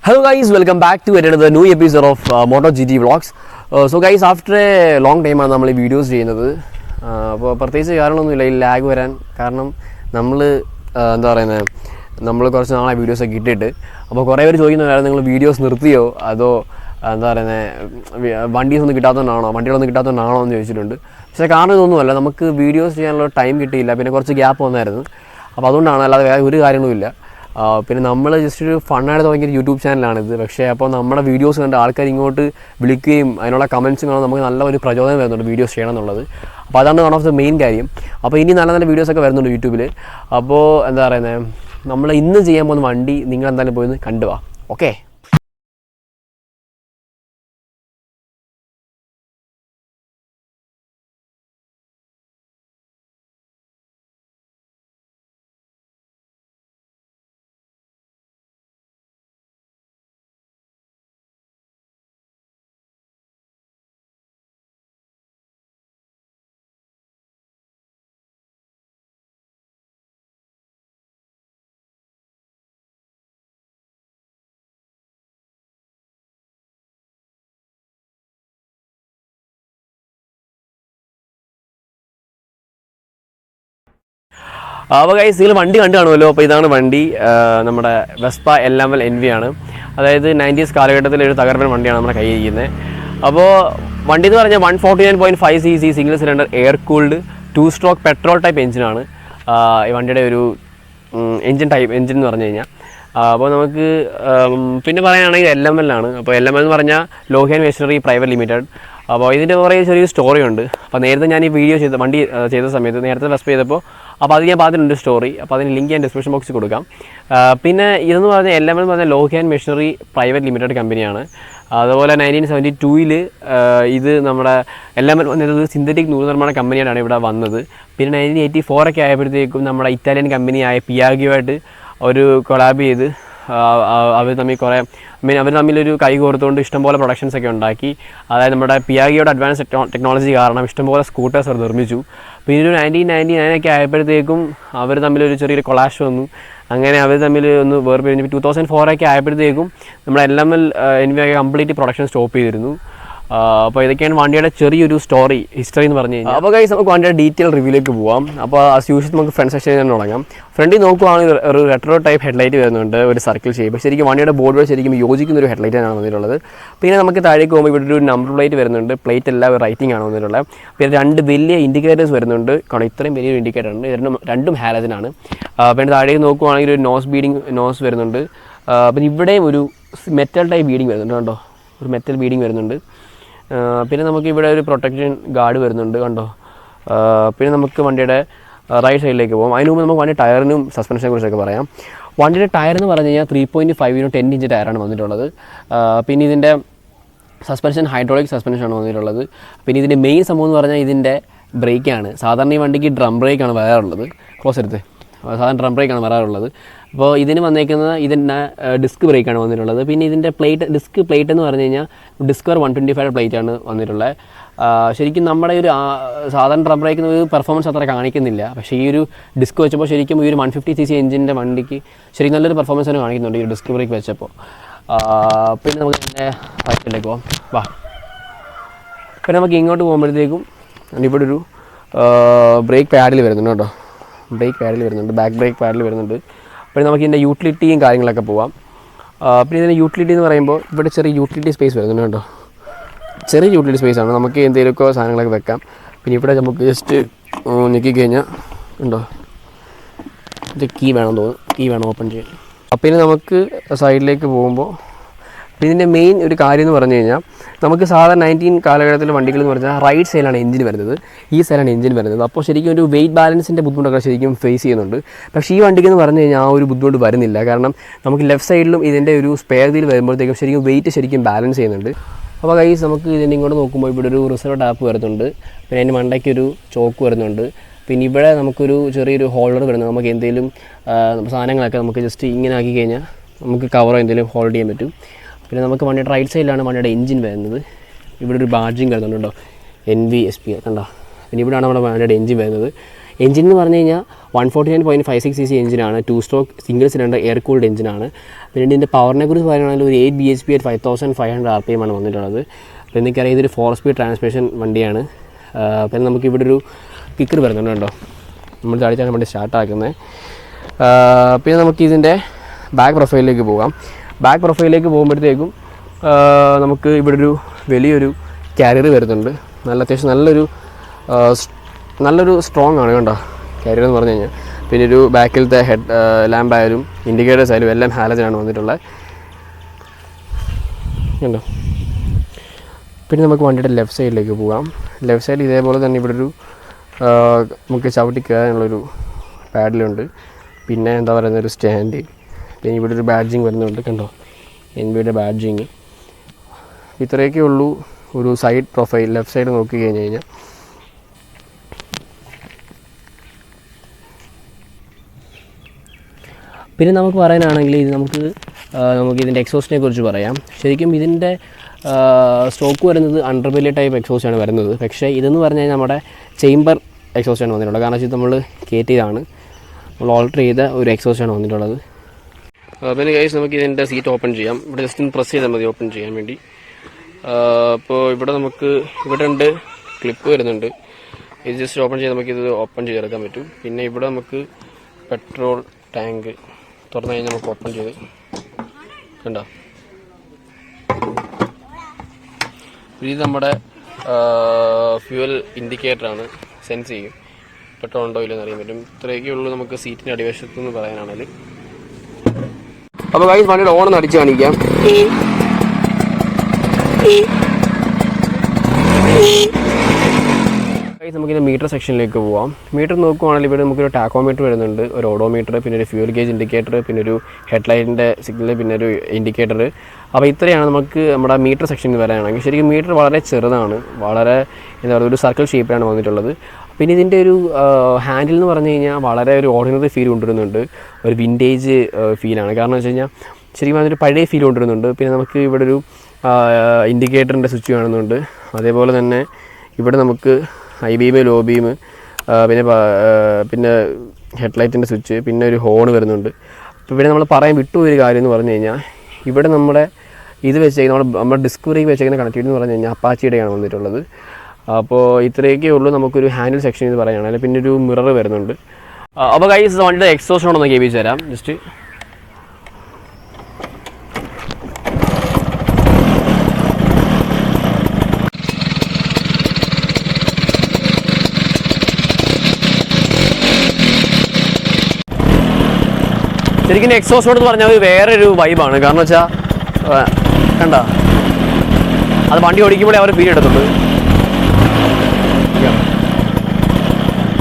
Hello guys, welcome back to another new episode of MotoGT Vlogs. So guys, after a long time ആണ് നമ്മൾ ഈ videos ചെയ്യുന്നത്. അപ്പോൾ പ്രത്യേകിച്ച് കാരണമൊന്നുമില്ല ഈ ലാഗ് വരാൻ. കാരണം നമ്മൾ എന്താ പറയുന്നത്, നമ്മൾ കുറച്ച് നാളെ വീഡിയോസൊക്കെ ഇട്ടിട്ട് അപ്പോൾ കുറേ പേര് ചോദിക്കുന്നവരായിരുന്നു നിങ്ങൾ വീഡിയോസ് നിർത്തിയോ അതോ എന്താ പറയുന്നത് വണ്ടീസൊന്നും കിട്ടാത്തതുകൊണ്ടാണോ എന്ന് ചോദിച്ചിട്ടുണ്ട്. പക്ഷേ കാരണം ഇതൊന്നുമല്ല, നമുക്ക് വീഡിയോസ് ചെയ്യാനുള്ള ടൈം കിട്ടിയില്ല, പിന്നെ കുറച്ച് ഗ്യാപ്പ് വന്നായിരുന്നു. അപ്പോൾ അതുകൊണ്ടാണ്, അല്ലാതെ വേറെ ഒരു കാര്യങ്ങളുമില്ല. പിന്നെ നമ്മൾ ജസ്റ്റ് ഒരു ഫണ്ണായിട്ട് തുടങ്ങിയ യൂട്യൂബ് ചാനലാണിത്. പക്ഷേ അപ്പോൾ നമ്മുടെ വീഡിയോസ് കണ്ട് ആൾക്കാർ ഇങ്ങോട്ട് വിളിക്കുകയും അതിനുള്ള കമൻസും കാണാൻ നമുക്ക് നല്ല ഒരു പ്രചോദനം വരുന്നുണ്ട് വീഡിയോസ് ചെയ്യണം എന്നുള്ളത്. അപ്പോൾ അതാണ് വൺ ഓഫ് ദ മെയിൻ കാര്യം. അപ്പോൾ ഇനി നല്ല നല്ല വീഡിയോസൊക്കെ വരുന്നുണ്ട് യൂട്യൂബിൽ. അപ്പോൾ എന്താ പറയുന്നത്, നമ്മൾ ഇന്ന് ചെയ്യാൻ പോകുന്ന വണ്ടി നിങ്ങൾ എന്തായാലും പോയി കണ്ടുവാ. ഓക്കെ, അപ്പോൾ ഗൈസ് നിങ്ങൾ വണ്ടി കണ്ടു കാണുമല്ലോ. അപ്പോൾ ഇതാണ് വണ്ടി, നമ്മുടെ വെസ്പ LML NV ആണ്. അതായത് 90s കാലഘട്ടത്തിലെ ഒരു തകർപ്പൻ വണ്ടിയാണ് നമ്മുടെ കയ്യിൽ ഇരിക്കുന്നത്. അപ്പോൾ വണ്ടി എന്ന് പറഞ്ഞാൽ 149.5 cc single cylinder air cooled 2-stroke petrol type എഞ്ചിനാണ് ഈ വണ്ടിയുടെ ഒരു എഞ്ചിൻ എന്ന് പറഞ്ഞു കഴിഞ്ഞാൽ. അപ്പോൾ നമുക്ക് പിന്നെ പറയുകയാണെങ്കിൽ LML ആണ്. അപ്പോൾ LML എന്ന് പറഞ്ഞാൽ ലോഹിയാൻ മെഷീനറി പ്രൈവറ്റ് ലിമിറ്റഡ്. അപ്പോൾ ഇതിൻ്റെ കുറേ ചെറിയൊരു സ്റ്റോറി ഉണ്ട്. അപ്പോൾ നേരത്തെ ഞാൻ ഈ വീഡിയോ വണ്ടി ചെയ്ത സമയത്ത് നേരത്തെ വെസ്പ ചെയ്തപ്പോൾ അപ്പോൾ അത് ഞാൻ പറഞ്ഞിട്ടുണ്ട് സ്റ്റോറി. അപ്പോൾ അതിന് ലിങ്ക് ഞാൻ ഡിസ്ക്രിപ്ഷൻ ബോക്സിൽ കൊടുക്കാം. പിന്നെ ഇതെന്ന് പറഞ്ഞാൽ LML എന്ന് പറഞ്ഞാൽ ലോഹിയാൻ മെഷീനറി പ്രൈവറ്റ് ലിമിറ്റഡ് കമ്പനിയാണ്. അതുപോലെ 1972 ഇത് നമ്മുടെ LML വന്നത് സിന്തറ്റിക് നൂല് നിർമ്മാണ കമ്പനിയാണ് ഇവിടെ വന്നത്. പിന്നെ 1984 ആയപ്പോഴത്തേക്കും നമ്മുടെ ഇറ്റാലിയൻ കമ്പനിയായ പിയാഗിയുമായിട്ട് ഒരു കൊളാബ് ചെയ്ത് അവർ തമ്മിലൊരു കൈ കോർത്തുകൊണ്ട് ഇഷ്ടംപോലെ പ്രൊഡക്ഷൻസൊക്കെ ഉണ്ടാക്കി. അതായത് നമ്മുടെ പിയാഗിയുടെ അഡ്വാൻസ് ടെക്നോളജി കാരണം ഇഷ്ടംപോലെ സ്കൂട്ടേഴ്സ് അവർ നിർമ്മിച്ചു. പിന്നെ ഒരു 1999 ആയപ്പോഴത്തേക്കും അവർ തമ്മിലൊരു ചെറിയൊരു കൊളാഷ് വന്നു. അങ്ങനെ അവർ തമ്മിൽ ഒന്ന് വേർപിരിഞ്ഞു. 2004 ആയപ്പോഴത്തേക്കും നമ്മുടെ LML NV complete production stop ചെയ്തിരുന്നു. അപ്പോൾ ഇതൊക്കെയാണ് വണ്ടിയുടെ ചെറിയൊരു ഹിസ്റ്ററി എന്ന് പറഞ്ഞു കഴിഞ്ഞാൽ. അപ്പോൾ ഗൈസ് നമുക്ക് വണ്ടിയുടെ ഡീറ്റെയിൽ റിവ്യൂലേക്ക് പോകാം. അപ്പോൾ ആസ് യൂഷ്വൽ നമുക്ക് ഫ്രണ്ട് സെക്ഷനിൽ തന്നെ തുടങ്ങാം. ഫ്രണ്ടിൽ നോക്കുവാണെങ്കിൽ ഒരു റെട്രോ ടൈപ്പ് ഹെഡ്ലൈറ്റ് വരുന്നുണ്ട്, ഒരു സർക്കിൾ ഷേപ്പ്. ശരിക്കും വണ്ടിയുടെ ബോർഡ് ശരിക്കും യോജിക്കുന്ന ഒരു ഹെഡ്ലൈറ്റാണ് വന്നിട്ടുള്ളത്. പിന്നെ നമുക്ക് താഴേക്ക് പോകുമ്പോൾ ഇവിടെ ഒരു നമ്പർ പ്ലേറ്റ് വരുന്നുണ്ട്. പ്ലേറ്റ് എല്ലാം റൈറ്റിംഗ് ആണ് വന്നിട്ടുള്ളത്. പിന്നെ രണ്ട് വലിയ ഇൻഡിക്കേറ്റേഴ്സ് വരുന്നുണ്ട്. കാരണം ഇത്രയും വലിയൊരു ഇൻഡിക്കേറ്റർ ഉണ്ട്. രണ്ടും ഹാലജനാണ്. പിന്നെ താഴേക്ക് നോക്കുവാണെങ്കിൽ ഒരു നോസ് വരുന്നുണ്ട്. പിന്നെ ഇവിടെയും ഒരു മെറ്റൽ ടൈപ്പ് ബീഡിങ് വരുന്നുണ്ട്. കണ്ടോ, ഒരു മെറ്റൽ ബീഡിങ് വരുന്നുണ്ട്. പിന്നെ നമുക്ക് ഇവിടെ ഒരു പ്രൊട്ടക്ഷൻ ഗാർഡ് വരുന്നുണ്ട്, കണ്ടോ. പിന്നെ നമുക്ക് വണ്ടിയുടെ റൈറ്റ് സൈഡിലേക്ക് പോകാം. അതിന് മുമ്പ് നമുക്ക് വണ്ടി ടയറിനും സസ്പെൻഷനെ കുറിച്ചൊക്കെ പറയാം. വണ്ടിയുടെ ടയർ എന്ന് പറഞ്ഞു കഴിഞ്ഞാൽ 3.5 10 ഇഞ്ച് ടയറാണ് വന്നിട്ടുള്ളത്. പിന്നെ ഇതിൻ്റെ സസ്പെൻഷൻ ഹൈഡ്രോളിക് സസ്പെൻഷനാണ് വന്നിട്ടുള്ളത്. പിന്നെ ഇതിൻ്റെ മെയിൻ സംഭവം എന്ന് പറഞ്ഞാൽ ഇതിൻ്റെ ബ്രേക്കാണ്. സാധാരണ ഈ വണ്ടിക്ക് ഡ്രം ബ്രേക്കാണ് വരാറുള്ളത്. ക്ലോസ് എടുത്ത് സാധാരണ ഡ്രം ബ്രേക്കാണ് വരാറുള്ളത്. അപ്പോൾ ഇതിന് വന്നേക്കുന്നത് ഇതിൻ്റെ ഡിസ്ക് ബ്രേക്കാണ് വന്നിട്ടുള്ളത്. പിന്നെ ഇതിൻ്റെ ഡിസ്ക് പ്ലേറ്റ് എന്ന് പറഞ്ഞു കഴിഞ്ഞാൽ ഡിസ്കവർ 125 പ്ലേറ്റാണ് വന്നിട്ടുള്ളത്. ശരിക്കും നമ്മുടെ ഒരു സാധാരണ ഡ്രം ബ്രേക്കിന് ഒരു പെർഫോമൻസ് അത്ര കാണിക്കുന്നില്ല. പക്ഷേ ഈ ഒരു ഡിസ്ക് വെച്ചപ്പോൾ ശരിക്കും ഈ ഒരു 150 cc എഞ്ചിൻ്റെ വണ്ടിക്ക് ശരിക്കും നല്ലൊരു പെർഫോമൻസ് തന്നെ കാണിക്കുന്നുണ്ട് ഈ ഡിസ്ക് ബ്രേക്ക് വെച്ചപ്പോൾ. പിന്നെ നമുക്ക് ഇതിൻ്റെ റൈറ്റിലേക്ക് പോകാം. വാ, പിന്നെ നമുക്ക് ഇങ്ങോട്ട് പോകുമ്പോഴത്തേക്കും ഇവിടെ ഒരു ബ്രേക്ക് പാഡിൽ വരുന്നുണ്ട് കേട്ടോ. ബാക്ക് ബ്രേക്ക് പാഡിൽ വരുന്നുണ്ട്. പിന്നെ നമുക്ക് ഇതിൻ്റെ യൂട്ടിലിറ്റിയും കാര്യങ്ങളൊക്കെ പോവാം. പിന്നെ ഇതിൻ്റെ യൂട്ടിലിറ്റി എന്ന് പറയുമ്പോൾ ഇവിടെ ചെറിയ യൂട്ടിലിറ്റി സ്പേസ് വരുന്നുണ്ട് കേട്ടോ. ചെറിയ യൂട്ടിലിറ്റി സ്പേസാണ്, നമുക്ക് എന്തെങ്കിലുമൊക്കെ സാധനങ്ങളൊക്കെ വെക്കാം. പിന്നെ ഇവിടെ നമുക്ക് ജസ്റ്റ് ഞെക്കിക്കഴിഞ്ഞാൽ ഉണ്ടോ, ഇത് കീ വേണം ഓപ്പൺ ചെയ്യാൻ. പിന്നെ നമുക്ക് സൈഡിലേക്ക് പോകുമ്പോൾ ഇതിൻ്റെ മെയിൻ ഒരു കാര്യം എന്ന് പറഞ്ഞു കഴിഞ്ഞാൽ നമുക്ക് സാധാരണ 19 കാലഘട്ടത്തിലെ വണ്ടികൾ എന്ന് പറഞ്ഞാൽ റൈറ്റ് സൈഡിലാണ് എഞ്ചിൻ വരുന്നത്, ഈ സൈഡിലാണ് എഞ്ചിൻ വരുന്നത്. അപ്പോൾ ശരിക്കും ഒരു വെയിറ്റ് ബാലൻസിൻ്റെ ബുദ്ധിമുട്ടൊക്കെ ശരിക്കും ഫേസ് ചെയ്യുന്നുണ്ട്. പക്ഷേ ഈ വണ്ടിക്ക് എന്ന് പറഞ്ഞു കഴിഞ്ഞാൽ ആ ഒരു ബുദ്ധിമുട്ട് വരുന്നില്ല. കാരണം നമുക്ക് ലെഫ്റ്റ് സൈഡിലും ഇതിൻ്റെ ഒരു സ്പെയർ വീൽ വരുമ്പോഴത്തേക്കും വെയിറ്റ് ബാലൻസ് ചെയ്യുന്നുണ്ട്. അപ്പോൾ ഗൈസ് നമുക്ക് ഇതിൻ്റെ ഇങ്ങോട്ട് നോക്കുമ്പോൾ ഇവിടെ ഒരു റിസർവ് ടാപ്പ് വരുന്നുണ്ട്. പിന്നെ അതിൻ്റെ മണ്ടയ്ക്കൊരു ചോക്ക് വരുന്നുണ്ട്. പിന്നെ ഇവിടെ നമുക്കൊരു ചെറിയൊരു ഹോൾഡർ വരുന്നത്, നമുക്ക് എന്തെങ്കിലും സാധനങ്ങളൊക്കെ നമുക്ക് ജസ്റ്റ് ഇങ്ങനെ ആക്കി കഴിഞ്ഞാൽ നമുക്ക് കവറോ എന്തെങ്കിലും ഹോൾഡ് ചെയ്യാൻ പറ്റും. പിന്നെ നമുക്ക് വണ്ടിയുടെ റൈറ്റ് സൈഡിലാണ് വണ്ടിയുടെ എഞ്ചിൻ വരുന്നത്. ഇവിടെ ഒരു ബാഡ്ജിങ് വരുന്നുണ്ട് കേട്ടോ, NV SP കണ്ടോ. പിന്നെ ഇവിടെയാണ് നമ്മുടെ വണ്ടിയുടെ എഞ്ചിൻ വരുന്നത്. എഞ്ചിൻ എന്ന് പറഞ്ഞു കഴിഞ്ഞാൽ 149.56cc എഞ്ചിനാണ്, 2 stroke single cylinder air cooled എഞ്ചിനാണ്. പിന്നെ ഇതിൻ്റെ പവറിനെ കുറിച്ച് പറയുകയാണെങ്കിൽ ഒരു 8 bhp at 5500 rpm ആണ് വന്നിട്ടുള്ളത്. അപ്പോൾ എനിക്കറിയാം ഇതൊരു 4 സ്പീഡ് ട്രാൻസ്മിഷൻ വണ്ടിയാണ്. പിന്നെ നമുക്കിവിടെ ഒരു കിക്കർ വരുന്നുണ്ട് കേട്ടോ, നമ്മൾ ചാടിച്ചാണ് വണ്ടി സ്റ്റാർട്ടാക്കുന്നത്. പിന്നെ നമുക്കിതിൻ്റെ ബാക്ക് പ്രൊഫൈലിലേക്ക് പോകാം. ബാക്ക് പ്രൊഫൈലിലേക്ക് പോകുമ്പോഴത്തേക്കും നമുക്ക് ഇവിടെ ഒരു വലിയൊരു കാരിയർ വരുന്നുണ്ട്. അത്യാവശ്യം നല്ലൊരു സ്ട്രോങ് ആണ് കേട്ടോ കാരിയർ എന്ന് പറഞ്ഞു കഴിഞ്ഞാൽ. പിന്നെ ഒരു ബാക്കിലത്തെ ഹെഡ് ലാമ്പായാലും ഇൻഡിക്കേറ്റേഴ്സ് ആയാലും എല്ലാം ഹാലജനാണ് വന്നിട്ടുള്ളത് കണ്ടോ. പിന്നെ നമുക്ക് വണ്ടിയുടെ ലെഫ്റ്റ് സൈഡിലേക്ക് പോകാം. ലെഫ്റ്റ് സൈഡിൽ ഇതേപോലെ തന്നെ ഇവിടെ ഒരു നമുക്ക് ചവിട്ടി കയറാനുള്ളൊരു പാഡിലുണ്ട്. പിന്നെ എന്താ പറയുന്ന ഒരു സ്റ്റാൻഡ്, പിന്നെ ഇവിടെ ഒരു ബാഡ്ജിങ് വരുന്നുണ്ട് കണ്ടോ, NVയുടെ ബാഡ്ജിങ്. ഇത്രയൊക്കെ ഉള്ളൂ ഒരു സൈഡ് പ്രൊഫൈൽ. ലെഫ്റ്റ് സൈഡ് നോക്കി കഴിഞ്ഞ് കഴിഞ്ഞാൽ പിന്നെ നമുക്ക് പറയാനാണെങ്കിൽ ഇത് നമുക്കിതിൻ്റെ എക്സോസ്റ്റിനെ കുറിച്ച് പറയാം. ശരിക്കും ഇതിൻ്റെ സ്റ്റോക്ക് വരുന്നത് അണ്ടർബെല്ലി ടൈപ്പ് എക്സോസ്റ്റാണ് വരുന്നത്. പക്ഷേ ഇതെന്ന് പറഞ്ഞാൽ നമ്മുടെ ചേംബർ എക്സോസ്റ്റാണ് വന്നിട്ടുള്ളത്. കാരണം വെച്ചാൽ നമ്മൾ കയറ്റിയതാണ്, നമ്മൾ ഓൾട്ടർ ചെയ്ത ഒരു എക്സോസ്റ്റാണ് വന്നിട്ടുള്ളത്. പിന്നെ ഗൈസ് നമുക്ക് ഇതിൻ്റെ സീറ്റ് ഓപ്പൺ ചെയ്യാം. ഇവിടെ ജസ്റ്റ് ഒന്ന് പ്രസ് ചെയ്താൽ മതി ഓപ്പൺ ചെയ്യാൻ വേണ്ടി. അപ്പോൾ ഇവിടെ 2 ക്ലിപ്പ് വരുന്നുണ്ട്. ഇത് ജസ്റ്റ് ഓപ്പൺ ചെയ്ത് നമുക്കിത് ഓപ്പൺ ചെയ്തെടുക്കാൻ പറ്റും. പിന്നെ ഇവിടെ നമുക്ക് പെട്രോൾ ടാങ്ക് തുറന്നു കഴിഞ്ഞാൽ നമുക്ക് ഓപ്പൺ ചെയ്ത് കണ്ടോ. ഇത് നമ്മുടെ ഫ്യൂവൽ ഇൻഡിക്കേറ്ററാണ്, സെൻസ് ചെയ്യും പെട്രോൾ ഉണ്ടോ ഇല്ലെന്ന് അറിയാൻ പറ്റും. ഇത്രയൊക്കെ ഉള്ളൂ നമുക്ക് സീറ്റിൻ്റെ അടിവശത്ത് നിന്ന് പറയാനാണെങ്കിൽ. അപ്പോൾ ഗൈസ് വണ്ടിയുടെ ഓൺ അടിച്ച് കാണിക്കാം. നമുക്കിത് മീറ്റർ സെക്ഷനിലേക്ക് പോവാം. മീറ്റർ നോക്കുവാണെങ്കിൽ ഇവിടെ നമുക്കൊരു ടാക്കോമീറ്റർ വരുന്നുണ്ട്, ഒരു ഓഡോമീറ്റർ, പിന്നെ ഒരു ഫ്യൂൽ ഗേജ് ഇൻഡിക്കേറ്റർ, പിന്നെ ഒരു ഹെഡ്ലൈറ്റിൻ്റെ സിഗ്നൽ, പിന്നെ ഒരു ഇൻഡിക്കേറ്റർ. അപ്പോൾ ഇത്രയാണ് നമുക്ക് നമ്മുടെ മീറ്റർ സെക്ഷനിൽ വരാനാണെങ്കിൽ. ശരിക്കും മീറ്റർ വളരെ ചെറുതാണ്, വളരെ എന്താ പറയുക ഒരു സർക്കിൾ ഷേപ്പിലാണ് വന്നിട്ടുള്ളത്. പിന്നെ ഇതിൻ്റെ ഒരു ഹാൻഡിൽ എന്ന് പറഞ്ഞു കഴിഞ്ഞാൽ വളരെ ഒരു ഓർഡിനറി ഫീൽ കൊണ്ടുവരുന്നുണ്ട്, ഒരു വിൻറ്റേജ് ഫീലാണ്. കാരണം വെച്ച് കഴിഞ്ഞാൽ ശരിക്കും അതൊരു പഴയ ഫീൽ കൊണ്ടുവരുന്നുണ്ട്. പിന്നെ നമുക്ക് ഇവിടെ ഒരു ഇൻഡിക്കേറ്ററിൻ്റെ സ്വിച്ച് കാണുന്നുണ്ട്. അതേപോലെ തന്നെ ഇവിടെ നമുക്ക് ഹൈ ബീം, ലോ ബീം, പിന്നെ ഹെഡ്ലൈറ്റിൻ്റെ സ്വിച്ച്, പിന്നെ ഒരു ഹോൺ വരുന്നുണ്ട്. അപ്പോൾ ഇവിടെ നമ്മൾ പറയാൻ വിട്ടുപോയൊരു കാര്യം എന്ന് പറഞ്ഞു കഴിഞ്ഞാൽ ഇവിടെ നമ്മുടെ ഇത് നമ്മുടെ ഡിസ്കവറിക്ക് വെച്ചേക്കുന്ന കണക്ടിവിറ്റി എന്ന് പറഞ്ഞു കഴിഞ്ഞാൽ അപ്പാച്ചിയുടെയാണ് വന്നിട്ടുള്ളത്. അപ്പോൾ ഇത്രയൊക്കെ ഉള്ളൂ നമുക്കൊരു ഹാൻഡിൽ സെക്ഷൻ എന്ന് പറയുകയാണെങ്കിൽ. പിന്നെ ഒരു മിറർ വരുന്നുണ്ട്. അപ്പോൾ ഗൈസ് വണ്ടിയുടെ എക്സോസ്റ്റ് ഒന്ന് കേൾപ്പിച്ച് തരാം ജസ്റ്റ്. ശരിക്കും എക്സോസ്റ്റ് എന്ന് പറഞ്ഞാൽ വേറൊരു വൈബാണ്. കാരണം വെച്ചാൽ കണ്ട അത് വണ്ടി ഓടിക്കുമ്പോഴേ അവർ ഫീൽ എടുത്തുള്ളൂ.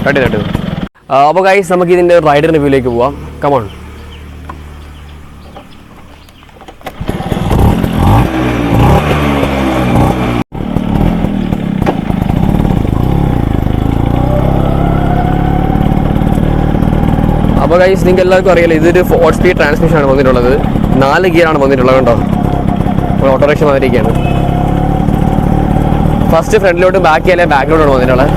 കേട്ടോ. അപ്പോൾ ഗൈസ് നമുക്ക് ഇതിൻ്റെ റൈഡർ റിവ്യൂലേക്ക് പോവാം. കമോൺ. അപ്പോൾ ഗൈസ് നിങ്ങൾക്ക് എല്ലാവർക്കും അറിയില്ല ഇതൊരു 4 സ്പീഡ് ട്രാൻസ്മിഷനാണ് വന്നിട്ടുള്ളത്. 4 ഗിയറാണ് വന്നിട്ടുള്ളത് കേട്ടോ. ഓട്ടോറിക്ഷ മാതിരിയൊക്കെയാണ്. ഫസ്റ്റ് ഫ്രണ്ടിലോട്ടും ബാക്കിയല്ലേ ബാക്കിലോട്ടാണ് വന്നിട്ടുള്ളത്.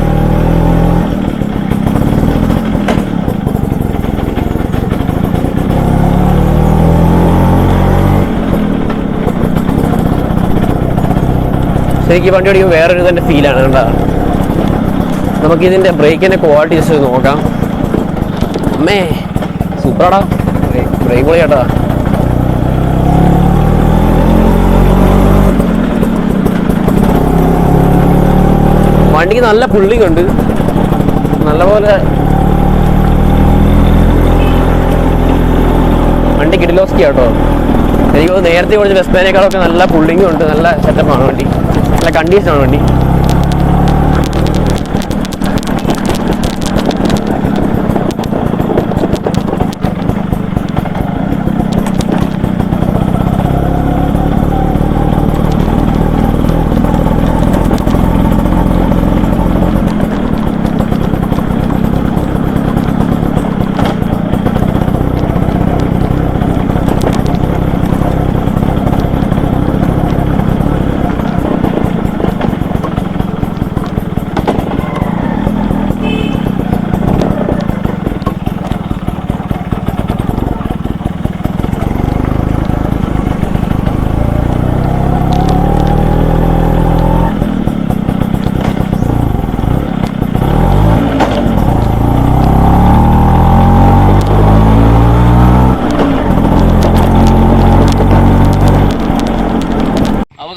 ശരിക്കും വണ്ടി ഓടിക്കുമ്പോൾ വേറൊരു തന്നെ ഫീലാണ് കേട്ടോ. നമുക്കിതിൻ്റെ ബ്രേക്കിൻ്റെ ക്വാളിറ്റി ജസ്റ്റ് നോക്കാം. അമ്മേ സൂപ്പറാടാ, ബ്രേക്ക് പൊളി ചേട്ടാ. വണ്ടിക്ക് നല്ല പുള്ളിങ് ഉണ്ട്, നല്ലപോലെ വണ്ടി കിഡിലോസ്കി കേട്ടോ. എനിക്ക് നേരത്തെ കുറച്ച് വെസ്പേനേക്കാളൊക്കെ നല്ല പുള്ളിങ്ങും ഉണ്ട്, നല്ല സെറ്റപ്പാണ് വണ്ടി, നല്ല കണ്ടീഷനാണ് വണ്ടി.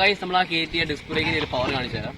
ഗൈസ് നമ്മൾ ആ കയറ്റിയ ഡിസ്പ്ലേക്ക് ഒരു പവർ കാണിച്ചു തരാം.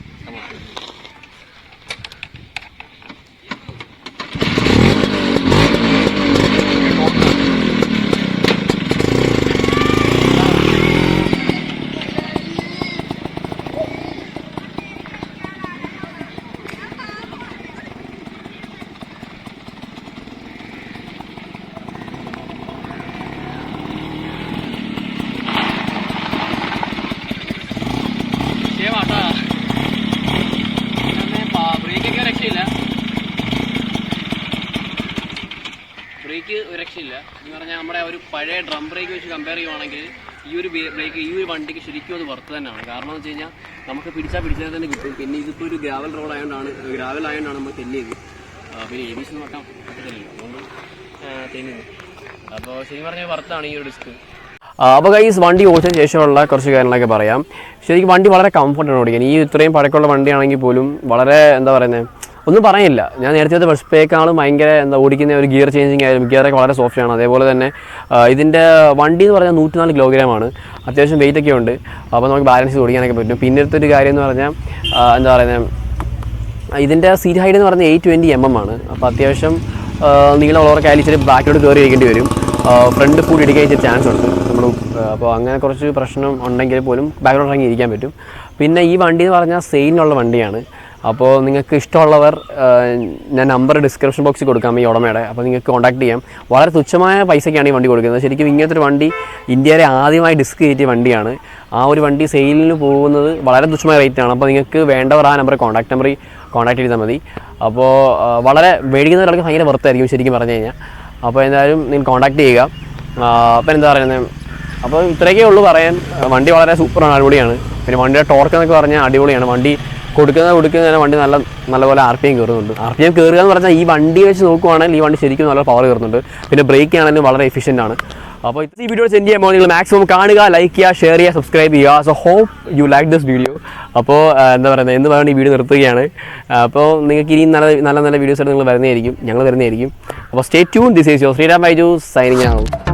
ബ്രേക്ക് ഒരു രക്ഷയില്ല എന്ന് പറഞ്ഞാൽ നമ്മുടെ ഒരു പഴയ ഡ്രം ബ്രേക്ക് വെച്ച് കമ്പയർ ചെയ്യുവാണെങ്കിൽ ഈ ഒരു ബ്രേക്ക് ഈ ഒരു വണ്ടിക്ക് ശരിക്കും അത് വർത്ത് തന്നെയാണ്. കാരണം എന്ന് വെച്ച് കഴിഞ്ഞാൽ നമുക്ക് പിടിച്ചാൽ തന്നെ കിട്ടും. പിന്നെ ഇതിപ്പോൾ ഒരു ഗ്രാവൽ റോഡ് ആയതുകൊണ്ടാണ് നമ്മൾ തെന്നിയത്. പിന്നെ ഏവിയസ് നോക്കാൻ പറ്റത്തില്ലല്ലോ, അതുകൊണ്ട് തെന്നുന്നു. അപ്പോൾ ശരിക്കും പറഞ്ഞാൽ വർത്താണ് ഈ ഒരു ഡിസ്ക്. അപ്പോൾ ഗൈസ് വണ്ടി ഓടിച്ചതിന് ശേഷമുള്ള കുറച്ച് കാര്യങ്ങളൊക്കെ പറയാം. ശരിക്കും വണ്ടി വളരെ കംഫർട്ടാണ് ഓടിക്കാൻ. ഈ ഇത്രയും പഴക്കമുള്ള വണ്ടിയാണെങ്കിൽ പോലും വളരെ എന്താ പറയുന്നത്, ഒന്നും പറയില്ല. ഞാൻ നേരത്തെ വെസ്പയേക്കാളും ഭയങ്കര ഓടിക്കുന്ന ഒരു ഗിയർ ചേഞ്ചിങ് ആയാലും ഗിയറൊക്കെ വളരെ സോഫ്റ്റാണ്. അതേപോലെ തന്നെ ഇതിൻ്റെ വണ്ടി എന്ന് പറഞ്ഞാൽ 104 കിലോഗ്രാമാണ്. അത്യാവശ്യം വെയിറ്റ് ഒക്കെ ഉണ്ട്. അപ്പോൾ നമുക്ക് ബാലൻസ് ചെയ്ത് ഓടിക്കാനൊക്കെ പറ്റും. പിന്നത്തെ ഒരു കാര്യം എന്ന് പറഞ്ഞാൽ എന്താ പറയുന്നത്, ഇതിൻ്റെ സീറ്റ് ഹൈറ്റ് എന്ന് പറഞ്ഞാൽ 820 mm ആണ്. അപ്പോൾ അത്യാവശ്യം നീളമുള്ളവർക്ക് ആയാലും ഇച്ചിരി ബാക്കിലോട്ട് കയറി ഇരിക്കേണ്ടി വരും. ഫ്രണ്ട് ഫുഡ് ഇടിക്കാൻ ഇച്ചിരി ചാൻസ് ഉണ്ട് നമ്മൾ. അപ്പോൾ അങ്ങനെ കുറച്ച് പ്രശ്നം ഉണ്ടെങ്കിൽ പോലും ബാക്കിലോട്ട് ഇറങ്ങി ഇരിക്കാൻ പറ്റും. പിന്നെ ഈ വണ്ടി എന്ന് പറഞ്ഞാൽ സെയിലിനുള്ള വണ്ടിയാണ്. അപ്പോൾ നിങ്ങൾക്ക് ഇഷ്ടമുള്ളവർ ഞാൻ നമ്പർ ഡിസ്ക്രിപ്ഷൻ ബോക്സിൽ കൊടുക്കാം ഈ ഉടമയുടെ. അപ്പോൾ നിങ്ങൾക്ക് കോൺടാക്ട് ചെയ്യാം. വളരെ തുച്ഛമായ പൈസയ്ക്കാണ് ഈ വണ്ടി കൊടുക്കുന്നത്. ശരിക്കും ഇങ്ങനത്തെ ഒരു വണ്ടി ഇന്ത്യയിലെ ആദ്യമായി ഡിസ്ക് കയറ്റിയ വണ്ടിയാണ്. ആ ഒരു വണ്ടി സെയിലിന് പോകുന്നത് വളരെ തുച്ഛമായ റേറ്റാണ്. അപ്പോൾ നിങ്ങൾക്ക് വേണ്ടവർ ആ നമ്പർ കോൺടാക്ട് ചെയ്താൽ മതി. അപ്പോൾ വളരെ മേടിക്കുന്നവർക്ക് ഭയങ്കര വർത്തായിരിക്കും ശരിക്കും പറഞ്ഞു കഴിഞ്ഞാൽ. അപ്പോൾ എന്തായാലും നിങ്ങൾ കോൺടാക്ട് ചെയ്യുക. അപ്പോൾ എന്താ പറയുന്നത്, അപ്പോൾ ഇത്രയൊക്കെ ഉള്ളൂ പറയാൻ. വണ്ടി വളരെ സൂപ്പറാണ്, അടിപൊളിയാണ്. പിന്നെ വണ്ടിയുടെ ടോർക്ക് എന്നൊക്കെ പറഞ്ഞാൽ അടിപൊളിയാണ്. വണ്ടി കൊടുക്കുന്ന വണ്ടി നല്ലപോലെ RPM കയറുന്നുണ്ട്. RPM കയറുക എന്ന് പറഞ്ഞാൽ ഈ വണ്ടി വെച്ച് നോക്കുവാണെങ്കിൽ ഈ വണ്ടി ശരിക്കും നല്ല പവർ കയറുന്നുണ്ട്. പിന്നെ ബ്രേക്ക് ആണെങ്കിലും വളരെ എഫിഷ്യൻ്റ് ആണ്. അപ്പോൾ ഈ വീഡിയോ സെൻഡ് ചെയ്യുമ്പോൾ നിങ്ങൾ മാക്സിമം കാണുക, ലൈക്ക് ചെയ്യുക, ഷെയർ ചെയ്യുക, സബ്സ്ക്രൈബ് ചെയ്യുക. So hope you like this video. അപ്പോൾ എന്താ പറയുന്നത്, എന്ന് പറയുന്നത് ഈ വീഡിയോ നിർത്തുകയാണ്. അപ്പോൾ നിങ്ങൾക്ക് ഇനി നല്ല വീഡിയോസ് ഞങ്ങൾ വരുന്നതായിരിക്കും. അപ്പോൾ stay tune. This is your Sriram Baiju signing out.